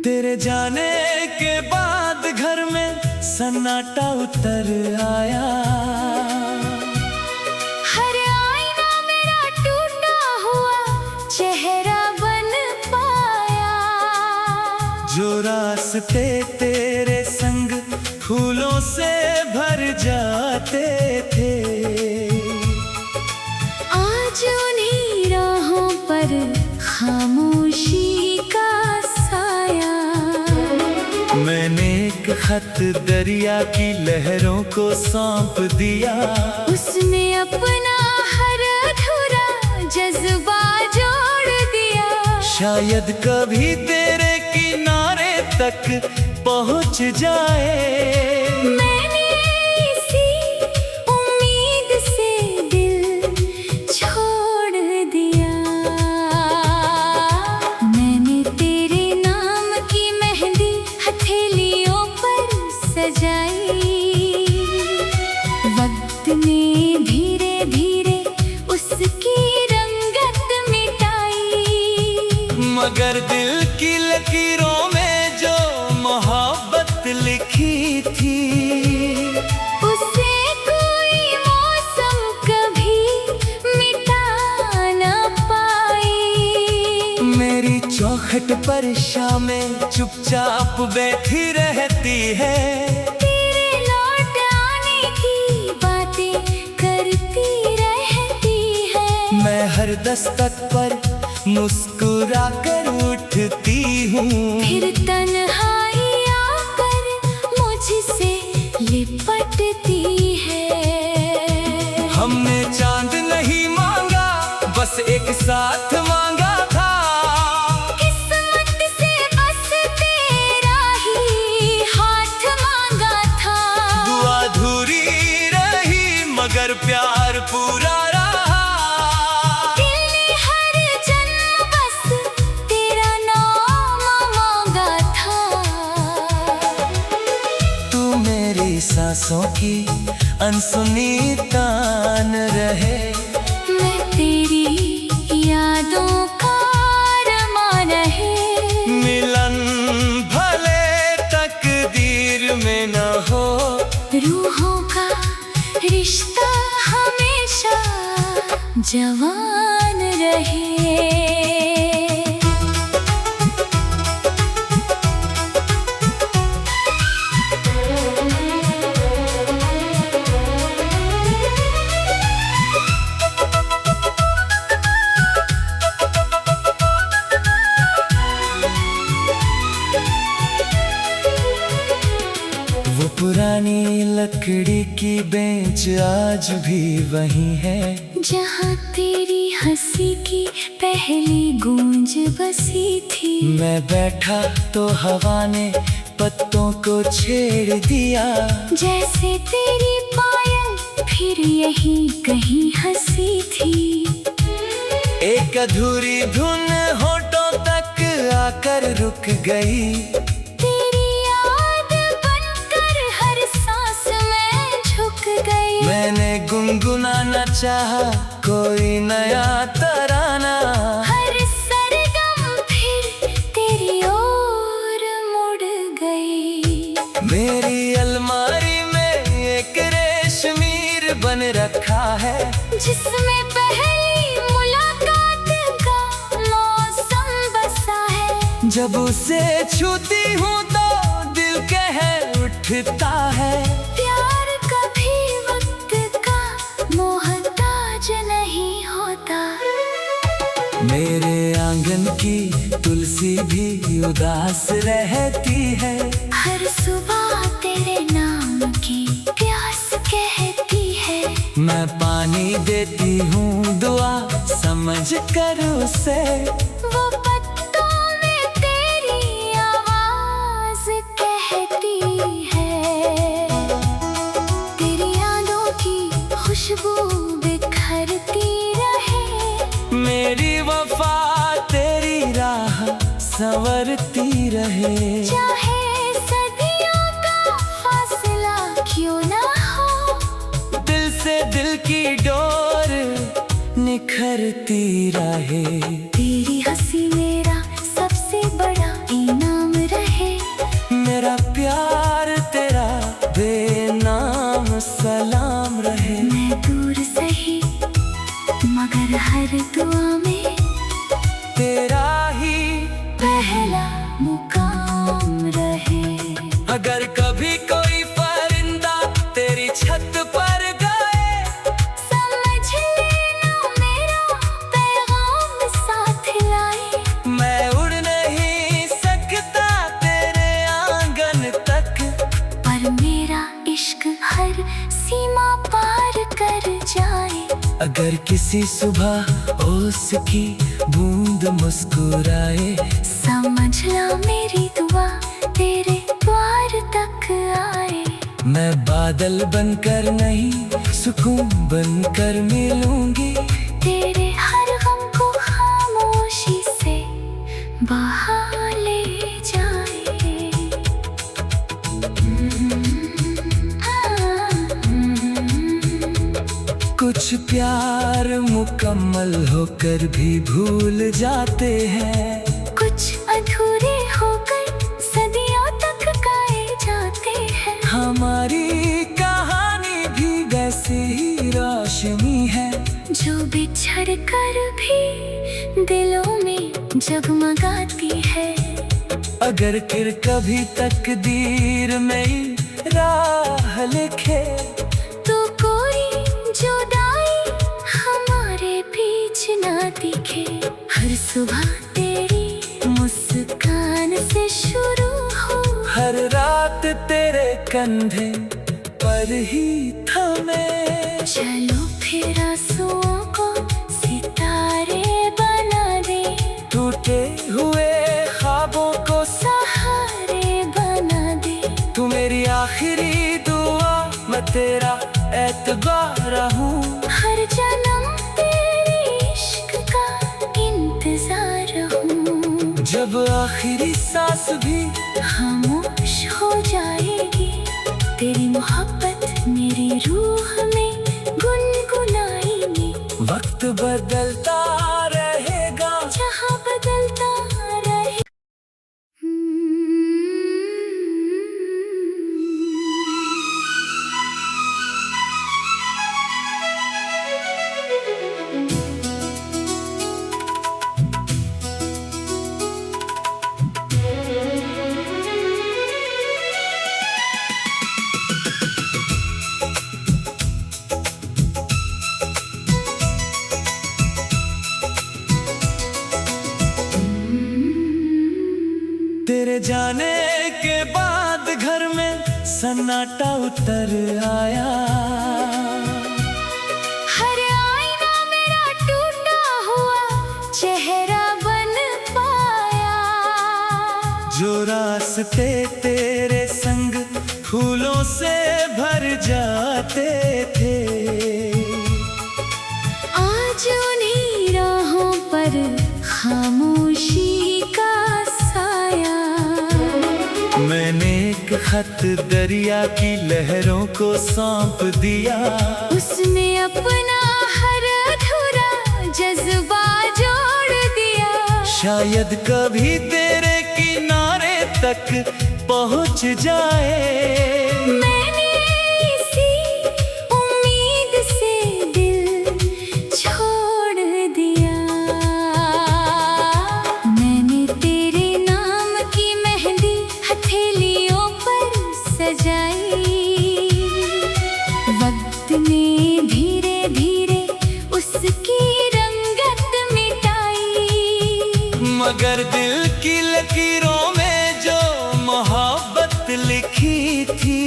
तेरे जाने के बाद घर में सन्नाटा उतर आया। हर आईना मेरा टूटा हुआ चेहरा बन पाया। जो रास्ते तेरे संग फूलों से भर जाते थे, आज उन्हीं राहों पर खामोशी का साया। मैंने एक खत दरिया की लहरों को सौंप दिया। उसमें अपना हर अधूरा जज्बा जोड़ दिया। शायद कभी तेरे किनारे तक पहुंच जाए। मैंने इसी उम्मीद से दिल छोड़ दिया। मैंने तेरे नाम की मेहंदी हथेलियों पर सजाई। वक्त ने धीरे धीरे उसकी रंगत मिटाई। मगर दिल की लकीरों में जो मोहब्बत लिखी थी, उसे कोई मौसम कभी मिटा न पाई। मेरी चौखट पर शामें चुपचाप बैठी रहती है। तेरे लौट आने की बातें करती रहती है। मैं हर दस्तक पर मुस्कुरा कर उठती हूँ। फिर तन्हाई आकर मुझसे लिपटती है। हमने चांद नहीं मांगा, बस एक साथ मांगा था। किस्मत से बस तेरा ही हाथ मांगा था। दुआ अधूरी रही मगर प्यार पूरा रहा। दिल ने हर जन्म बस तेरा नाम मांगा था। तू मेरी सांसों की अनसुनी तान रहे। मैं तेरी यादों का अरमान रहे। मिलन भले तकदीर में न हो, रूहों का रिश्ता हमेशा जवान रहे। वो पुरानी लकड़ी की बेंच आज भी वही है। जहाँ तेरी हंसी की पहली गूंज बसी थी। मैं बैठा तो हवा ने पत्तों को छेड़ दिया। जैसे तेरी पायल फिर यही कहीं हंसी थी। एक अधूरी धुन होठों तक आकर रुक गई। तेरी याद बनकर हर सांस में झुक गई। मैंने गुनगुनाना चाहा कोई नया तराना। हर सरगम फिर तेरी ओर मुड़ गई। मेरी अलमारी में एक रेशमीर बन रखा है। जिसमें पहली मुलाकात का मौसम बसा है। जब उसे छूती हूँ तो दिल कह उठता है। प्यार कभी वक्त का मोहताज नहीं होता। मेरे आंगन की तुलसी भी उदास रहती है। हर सुबह तेरे नाम की प्यास कहती है। मैं पानी देती हूँ दुआ समझ कर उसे। वो पत्तों में तेरी आवाज कहती है। तेरी यादों की खुशबू बिखरती रहे। मेरी वफा तेरी राह संवरती रहे। चाहे सदियों का फासला क्यों ना हो। दिल से दिल की डोर निखरती रहे। तेरी हंसी मेरा सबसे बड़ा इनाम रहे। मुकाम रहे। अगर कभी कोई परिंदा तेरी छत पर गए, समझ लेना मेरा पैगाम साथ लाए। मैं उड़ नहीं सकता तेरे आंगन तक, पर मेरा इश्क हर सीमा पार कर जाए। अगर किसी सुबह ओस की बूंद मुस्कुराए, समझ ला मेरी दुआ तेरे द्वार तक आए। मैं बादल बनकर नहीं सुकून बनकर मिलूंगी, तेरे हर गम को खामोशी से बहा ले जाए। कुछ प्यार मुकम्मल होकर भी भूल जाते हैं, कुछ अधूरे होकर सदियों तक गाए जाते हैं। हमारी कहानी भी वैसे ही रोशनी है, जो बिछड़ कर भी दिलों में जगमगाती है। अगर फिर कभी तकदीर में राह लिखे, तो कोई जुदाई हमारे बीच ना दिखे। हर सुबह तेरी मुस्कान से शुरू हो, हर रात तेरे कंधे पर ही थमे। चलो फिर आंसुओं को सितारे बना दे, टूटे हुए ख्वाबों को सहारे बना दे। तू मेरी आखिरी दुआ, मैं तेरा एतबार हूँ। हर जन्म तेरे इश्क का इंतजार हूँ। जब आखिरी सांस भी खामोश हो जाएगी, तेरी मोहब्बत मेरी रूह में गुनगुनाएगी। वक्त बदलता रहेगा, जहाँ बदलता रहे। तेरे जाने के बाद घर में सन्नाटा उतर आया। हर आईना मेरा टूटा हुआ चेहरा बन पाया। जो रास्ते तेरे संग फूलों से भर जाते थे, आज उन्हीं राहों पर खामोशी का साया। मैंने एक खत दरिया की लहरों को सौंप दिया, उसने अपना हर अधूरा जज्बा जोड़ दिया। शायद कभी तेरे किनारे तक पहुंच जाए। मैंने इसी उम्मीद से दिल छोड़ दिया। मैंने तेरे नाम की मेहंदी हथेलियों पर सजाई। वक्त ने धीरे धीरे उसकी रंगत मिटाई। मगर दिल की लकीरों में जो मोहब्बत लिखी थी,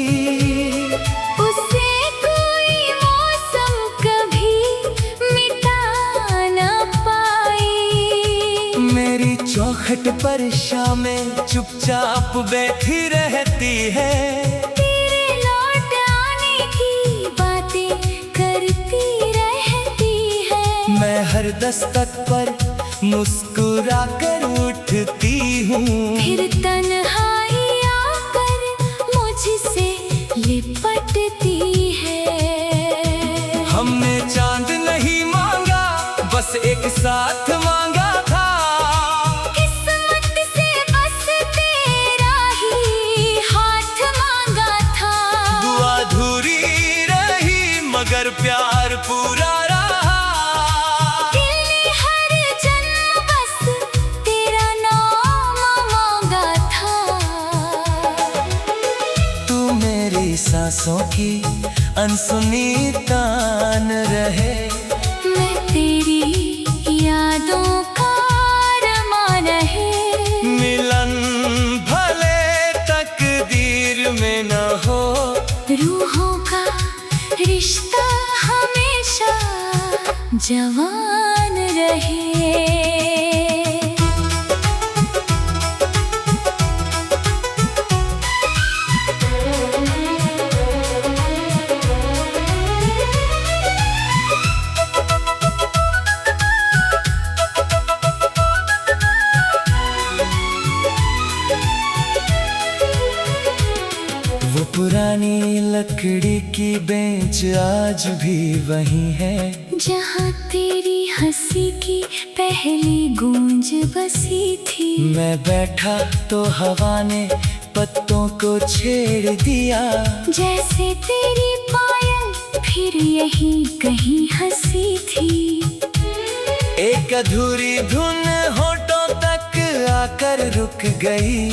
उसे कोई मौसम कभी मिटा ना पाई। मेरी चौखट पर शामें चुपचाप बैठी रहती है। तेरे लौट आने की बातें करती रहती है। मैं हर दस्तक पर मुस्कुरा कर उठती हूँ। फिर तन्हाई आकर मुझसे लिपटती है। हमने चांद नहीं मांगा, बस एक साथ मांगा था। किस्मत से बस तेरा ही हाथ मांगा था। दुआ अधूरी रही मगर प्यार पूरा रहा। दिल ने हर जन्म बस तेरा नाम मांगा सांसों की अनसुनी तान रहे। मैं तेरी यादों का अरमान रहे। मिलन भले तकदीर में न हो, रूहों का रिश्ता हमेशा जवान रहे। वो पुरानी लकड़ी की बेंच आज भी वही है, जहाँ तेरी हंसी की पहली गूंज बसी थी। मैं बैठा तो हवा ने पत्तों को छेड़ दिया। जैसे तेरी पायल फिर यहीं कहीं हंसी थी। एक अधूरी धुन होठों तक आकर रुक गई।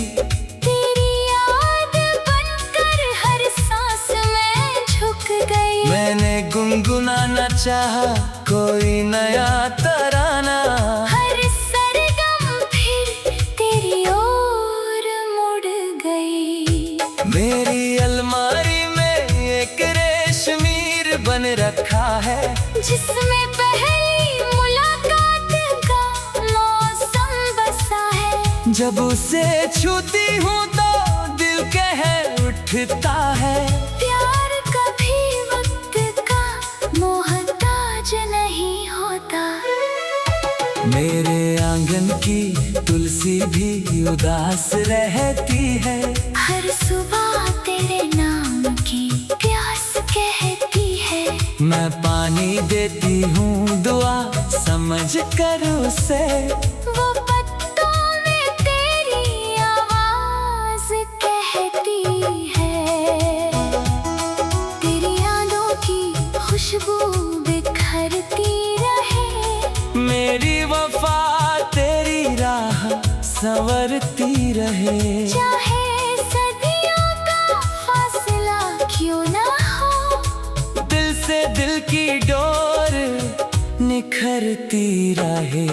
तेरी याद बनकर हर सांस में झुक गई। मैंने गुनगुनाना चाहा कोई नया तराना, हर सरगम फिर तेरी ओर मुड़ गई। मेरी अलमारी में एक रेशमीर बन रखा है, जिसमें पहली मुलाकात का मौसम बसा है। जब उसे छूती हूँ तो दिल कह उठता है। प्यार कभी वक्त का मोहताज नहीं होता। मेरे आंगन की तुलसी भी उदास रहती है, हर सुबह तेरे नाम की प्यास कहती है। मैं पानी देती हूँ दुआ समझ कर उसे। वो पत्तों में तेरी आवाज कहती है। तेरी यादों की खुशबू बिखरती रहे। मेरी वफा तेरी राह संवरती रहे। चाहे सदियों का फासला क्यों ना हो, दिल से दिल की डोर निखरती रहे।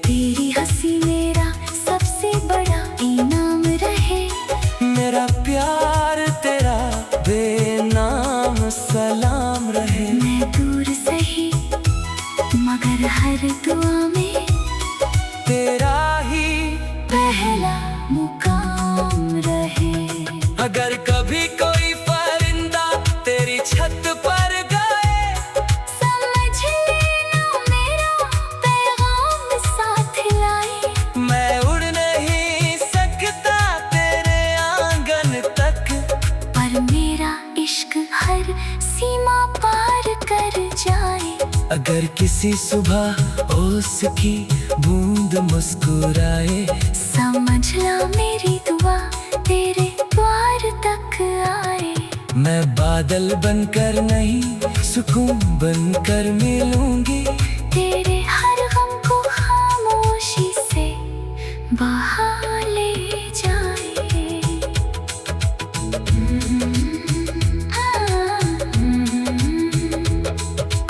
तेरी हंसी मेरा सबसे बड़ा इनाम रहे। मेरा प्यार तेरा बेनाम सलाम रहे। मैं दूर सही मगर हर दुआ में तेरा ही पहला मुकाम रहे। अगर कभी कोई परिंदा तेरी छत पर गए, समझ लेना मेरा पैगाम साथ लाए। मैं उड़ नहीं सकता तेरे आंगन तक, पर मेरा इश्क हर सीमा पार कर जाए। अगर किसी सुबह ओस की बूंद मुस्कुराए, समझ ला मेरी दुआ तेरे द्वार तक आए। मैं बादल बनकर नहीं सुकून बनकर मिलूंगी। तेरे हर गम को खामोशी से बहा ले जाए।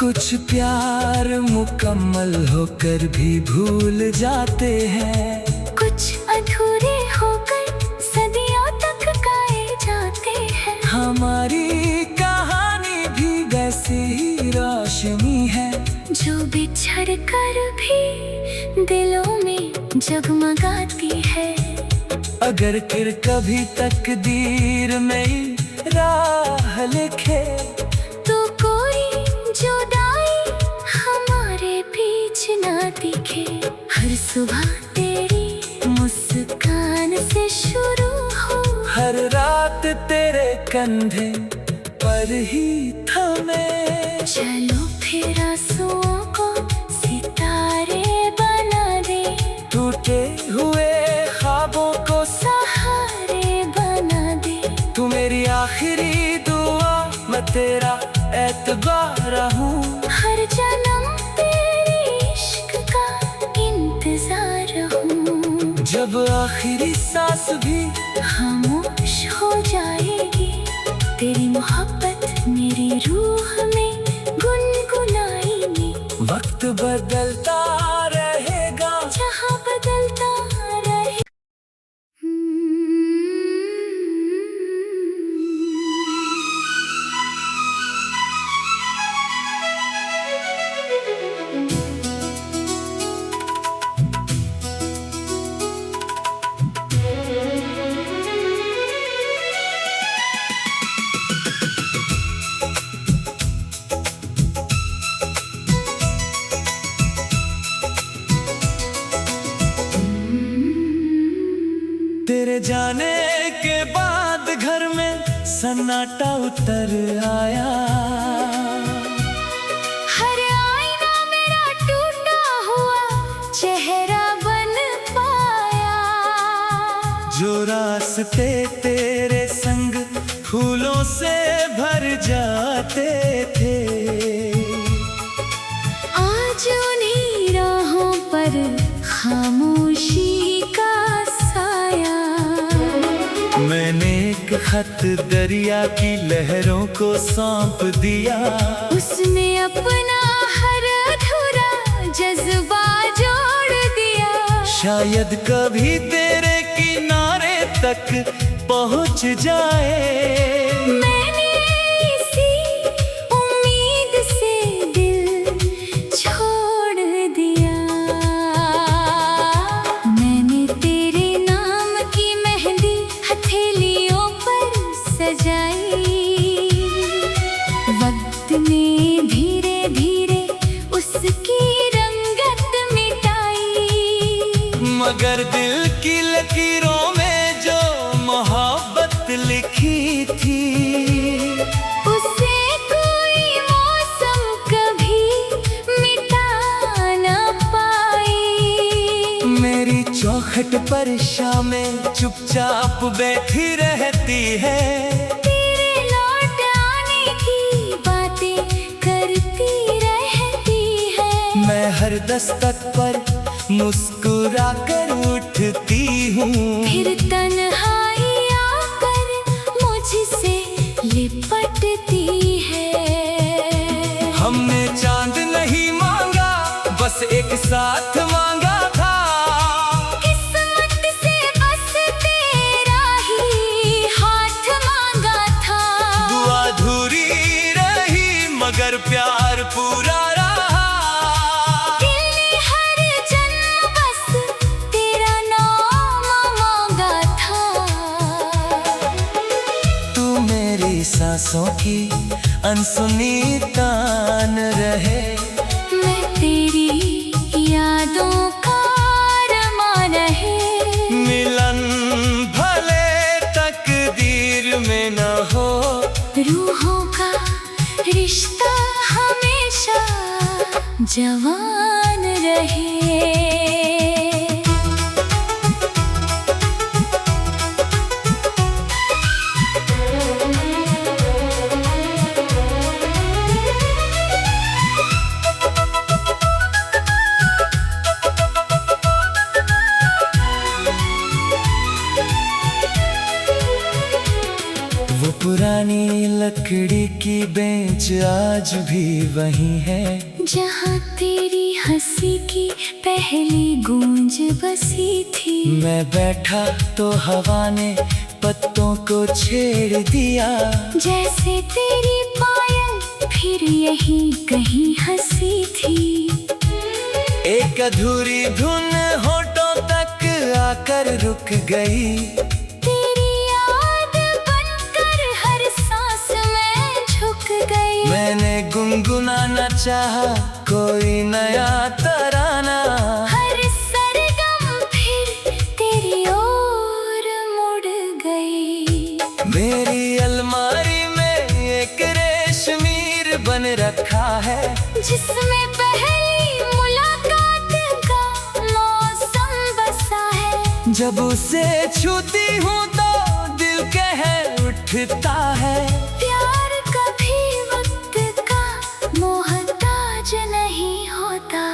कुछ प्यार मुकम्मल होकर भी भूल जाते हैं, कुछ अधूरे होकर सदियों तक गाए जाते हैं। हमारी कहानी भी वैसी ही रोशनी है, जो बिछड़ कर भी दिलों में जगमगाती है। अगर फिर कभी तकदीर में राह लिखे, तो कोई जुदाई हमारे बीच ना दिखे। हर सुबह तेरी मुस्कान से शुरू हो, हर रात तेरे कंधे पर ही थमे। चलो फिर आंसुओं को सितारे बना दे। टूटे हुए ख्वाबों को सहारे बना दे। तू मेरी आखिरी दुआ, मैं तेरा एतबार हूँ। हर जन्म तेरे इश्क का इंतजार हूँ। जब आखिरी सांस भी खामोश हो जाएगी, तेरी मोहब्बत तेरे जाने के बाद घर में सन्नाटा उतर आया। हर आईना मेरा टूटा हुआ चेहरा बन पाया। जो रास्ते तेरे संग फूलों से भर जाते थे, आज उन्हीं राहों पर खामोशी का साया। मैंने एक खत दरिया की लहरों को सौंप दिया। उसने अपना हर अधूरा जज्बा जोड़ दिया। शायद कभी तेरे किनारे तक पहुंच जाए। मैंने इसी उम्मीद से दिल छोड़ दिया। मैंने तेरे नाम की मेहंदी हथेलियों पर सजाई। वक्त ने धीरे धीरे उसकी रंगत मिटाई। मगर दिल की लकीरों में जो मोहब्बत लिखी थी, उसे कोई मौसम कभी मिटा न पाई। मेरी चौखट पर शामें चुपचाप बैठी रहती है। तेरे लौट आने की बातें करती रहती है। मैं हर दस्तक पर मुस्कुरा कर उठती हूँ। फिर तन्हाई आकर मुझसे लिपटती है। हमने चांद नहीं मांगा, बस एक साथ मांगा था। किस्मत से बस तेरा ही हाथ मांगा था। दुआ अधूरी रही मगर प्यार पूरा रहा। दिल ने हर जन्म बस तेरा नाम मांगा था। तू मेरी सांसों की अनसुनी तान रहे। मैं तेरी यादों का अरमान है। मिलन भले तकदीर में न हो, रूहों का रिश्ता हमेशा जवान रहे। वो पुरानी लकड़ी की बेंच आज भी वही है। जहाँ तेरी हंसी की पहली गूंज बसी थी। मैं बैठा तो हवा ने पत्तों को छेड़ दिया। जैसे तेरी पायल फिर यही कहीं हंसी थी। एक अधूरी धुन होठों तक आकर रुक गई। तेरी याद बनकर हर सांस में झुक गई। मैंने गुनगुनाना चाहा कोई नया तराना। हर सरगम फिर तेरी ओर मुड़ गई। मेरी अलमारी में एक रेशमीर बन रखा है। जिसमें पहली मुलाकात का मौसम बसा है। जब उसे छूती हूँ तो दिल कह उठता है। प्यार कभी वक्त का मोहताज नहीं होता।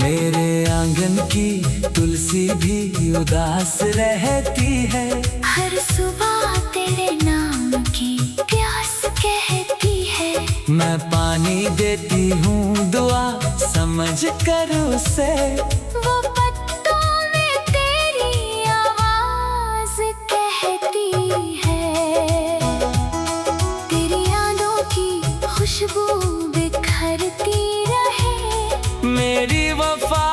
मेरे आंगन की तुलसी भी उदास रहती है। हर सुबह तेरे नाम की प्यास कहती है। मैं पानी देती हूँ दुआ समझ कर उसे। वो पत्तों में तेरी आवाज कहती है। तेरी यादों की खुशबू बिखरती रहे। मेरी वफा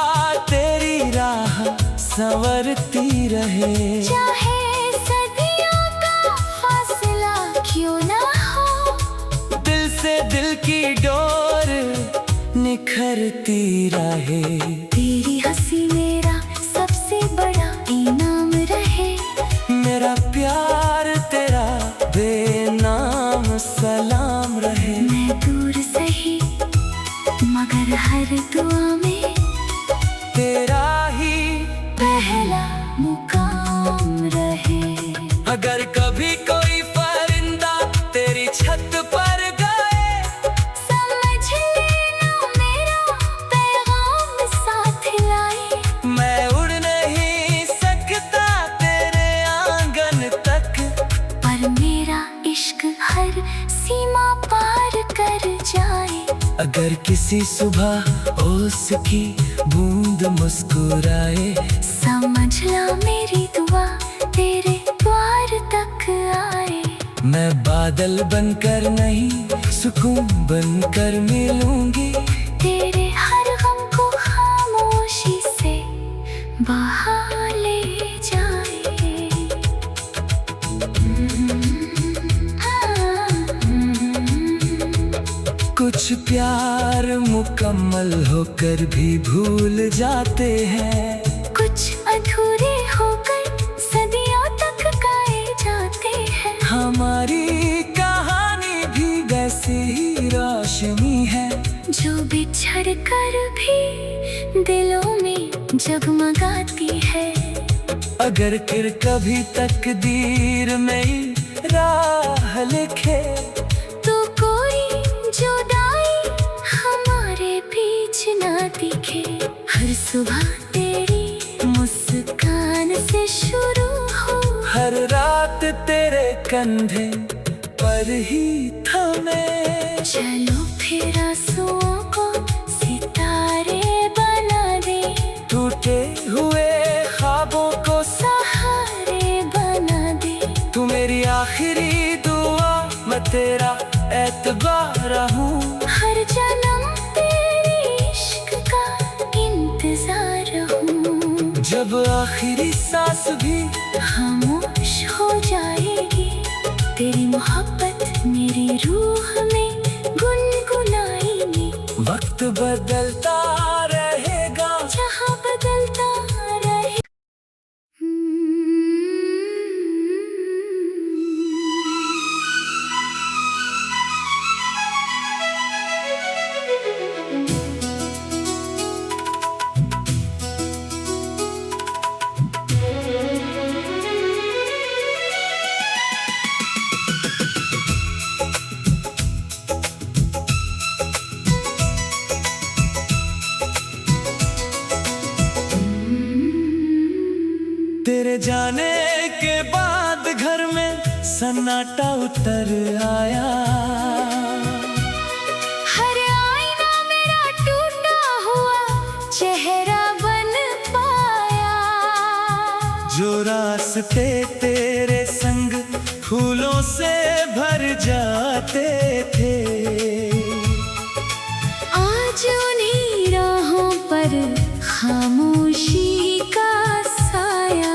तेरी राह संवरती रहे। चाहे सदियों का फासला क्यों ना हो। दिल से दिल की डोर निखरती रहे। तेरी हंसी मेरा सबसे बड़ा इनाम रहे। अगर कभी कोई परिंदा तेरी छत पर गए, समझ लेना मेरा पैगाम साथ लाए। मैं उड़ नहीं सकता तेरे आंगन तक, पर मेरा इश्क हर सीमा पार कर जाए। अगर किसी सुबह ओस की बूंद मुस्कुराए, समझ ला मेरी दुआ तेरे द्वार तक आए। मैं बादल बनकर नहीं सुकून बनकर मिलूंगी, तेरे हर गम को खामोशी से बहा ले जाए। कुछ प्यार मुकम्मल होकर भी भूल जाते हैं, कुछ अधूरे होकर सदियों तक गाए जाते हैं। हमारी कहानी भी वैसे ही रोशनी है, जो बिछड़ कर भी दिलों में जगमगाती है। अगर फिर कभी तकदीर में राह लिखे, तो कोई जुदाई हमारे बीच ना दिखे। हर सुबह तेरी मुस्कान से शुरू हो, हर रात तेरे कंधे पर ही थमे। चलो फिर आंसुओं को सितारे बना दे, टूटे हुए ख्वाबों को सहारे बना दे। तू मेरी आखिरी दुआ, मैं तेरा एतबार हूँ। हर जन्म तेरे इश्क का इंतजार हूँ। जब आखिरी सांस भी खामोश हो जाएगी, तेरी मोहब्बत मेरी रूह में गुनगुनाएगी। वक्त बदलता रहेगा, जहाँ बदलता रहे। तेरे जाने के बाद घर में सन्नाटा उतर आया। हर आईना मेरा टूटा हुआ चेहरा बन पाया। जो रास्ते तेरे संग फूलों से भर जाते थे, आज उन्हीं राहों पर खामोशी का साया।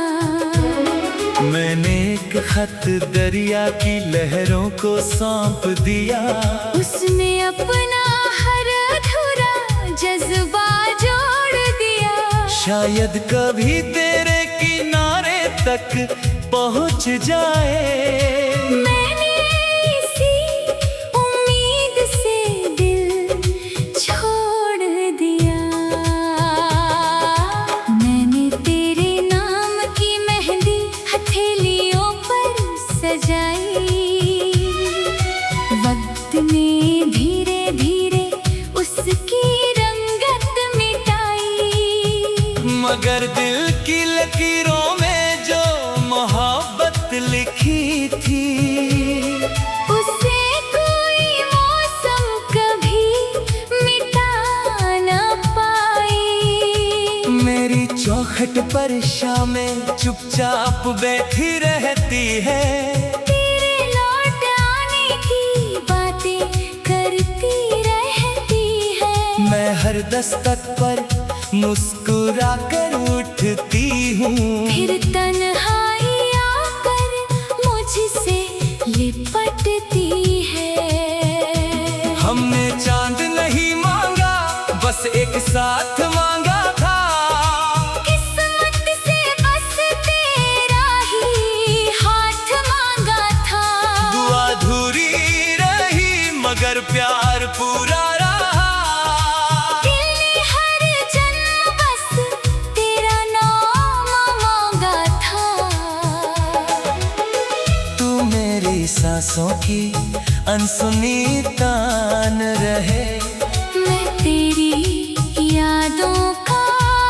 मैंने एक खत दरिया की लहरों को सौंप दिया। उसने अपना हर अधूरा जज्बा जोड़ दिया। शायद कभी तेरे किनारे तक पहुंच जाए। मैंने इसी उम्मीद से दिल छोड़ दिया। मैंने तेरे नाम की मेहंदी हथेलियों पर सजाई। वक्त ने धीरे धीरे उसकी रंगत मिटाई। मगर दिल की लकीरों में जो मोहब्बत लिखी थी, उसे कोई मौसम कभी मिटा न पाई। मेरी चौखट पर शामें चुपचाप बैठी रहती है। तेरे लौट आने की बातें करती रहती है। मैं हर दस्तक पर मुस्कुरा कर उठती हूँ। फिर तन्हाई आकर मुझसे लिपटती है। हमने चांद नहीं मांगा, बस एक साथ मांगा था। किस्मत से बस तेरा ही हाथ मांगा था। दुआ अधूरी रही मगर प्यार पूरा रहा। दिल ने हर जन्म बस तेरा नाम मांगा सांसों की अनसुनी तान रहे। मैं तेरी यादों का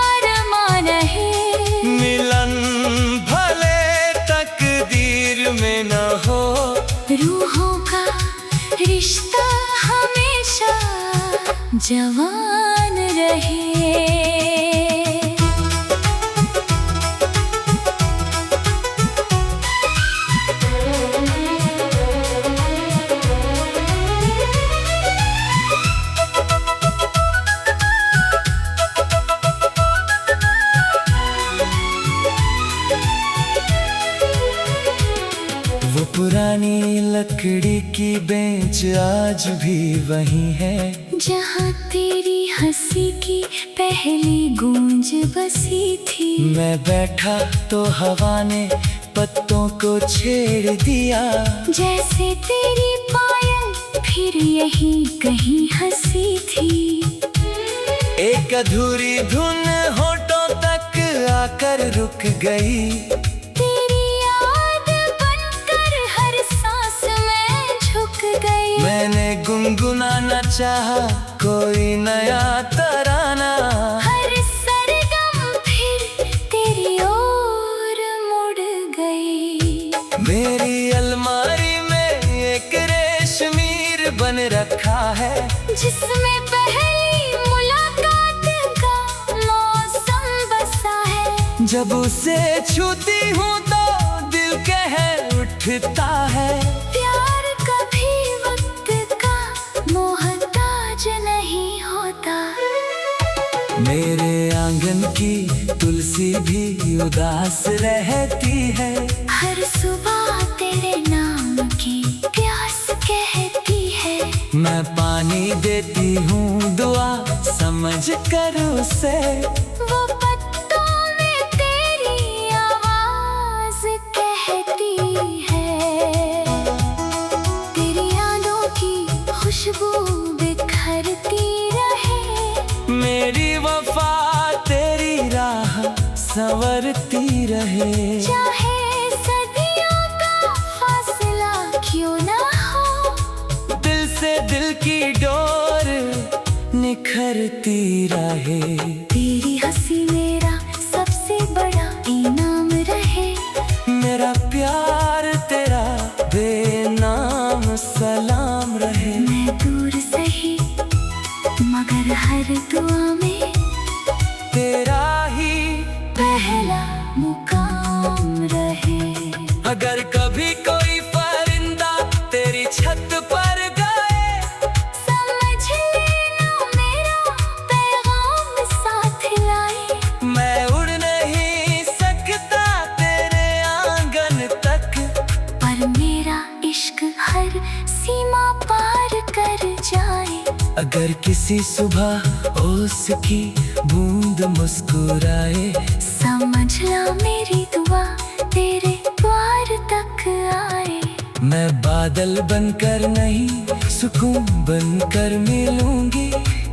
अरमान रहे। मिलन भले तकदीर में न हो, रूहों का रिश्ता हमेशा जवान रहे। वो पुरानी लकड़ी की बेंच आज भी वही है, जहाँ तेरी हंसी की पहली गूंज बसी थी। मैं बैठा तो हवा ने पत्तों को छेड़ दिया। जैसे तेरी पायल फिर यही कहीं हंसी थी। एक अधूरी धुन होठों तक आकर रुक गई। तेरी याद बनकर हर सांस में झुक गई। मैंने गुनगुनाना चाहा कोई नया तराना, हर सरगम फिर तेरी ओर मुड़ गई। मेरी अलमारी में एक रेशमीर बन रखा है, जिसमें पहली मुलाकात का मौसम बसा है। जब उसे छूती हूँ तो दिल कह उठता है। प्यार कभी वक्त का मोहताज नहीं होता। मेरे आंगन की तुलसी भी उदास रहती है। हर सुबह तेरे नाम की प्यास कहती है। मैं पानी देती हूँ दुआ समझ कर उसे। वो पत्तों में तेरी आवाज कहती है। तेरी यादों की खुशबू बिखरती रहे। मेरी वफा तेरी राह संवरती रहे। चाहे सदियों का फासला क्यों ना हो, दिल से दिल की डोर निखरती रहे। तेरी हंसी मेरा सबसे बड़ा इनाम रहे। मेरा प्यार तेरा बेनाम सलाम रहे। मैं दूर सही मगर हर दुआ में तेरा ही पहला मुकाम रहे। अगर कभी कोई परिंदा तेरी छत पर गए, समझ लेना मेरा पैगाम साथ लाए। मैं उड़ नहीं सकता तेरे आंगन तक, पर मेरा इश्क हर सीमा पार कर जाए। अगर किसी सुबह ओस की बूंद मुस्कुराए, समझ ला मेरी दुआ तेरे द्वार तक आए। मैं बादल बनकर नहीं सुकून बनकर मिलूंगी।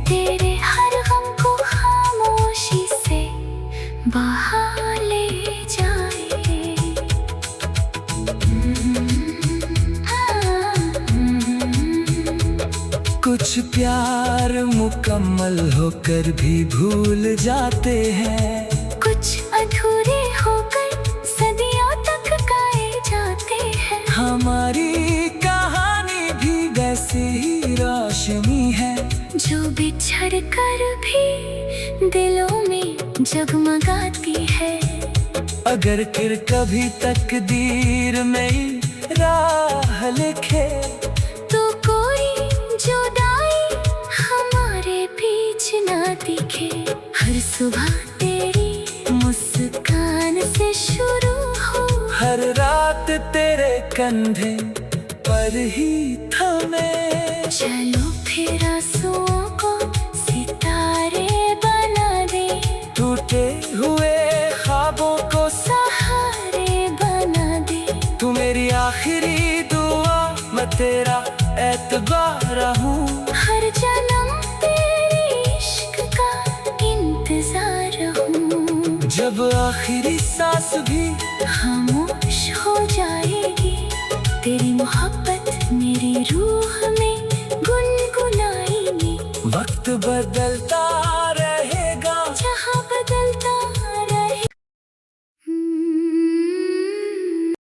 तेरे हर गम को खामोशी से बहा ले जाए। कुछ प्यार मुकम्मल होकर भी भूल जाते हैं। कुछ अधूरे होकर सदियों तक गाए जाते हैं। हमारी कहानी भी वैसी ही रोशनी है, जो बिछड़ कर भी दिलों में जगमगाती है। अगर फिर कभी तकदीर में राह लिखे, तो कोई जुदाई हमारे बीच ना दिखे। हर सुबह तेरी मुस्कान से शुरू हो, हर रात तेरे कंधे पर ही थमे। चलो फिर आंसुओं को सितारे बना दे। टूटे हुए ख्वाबों को सहारे बना दे। तू मेरी आखिरी दुआ, मैं तेरा एतबार हूँ। हर जन्म तेरे इश्क का इंतजार हूँ। जब आखिरी सांस भी खामोश हो जाएगी, तेरी मोहब्बत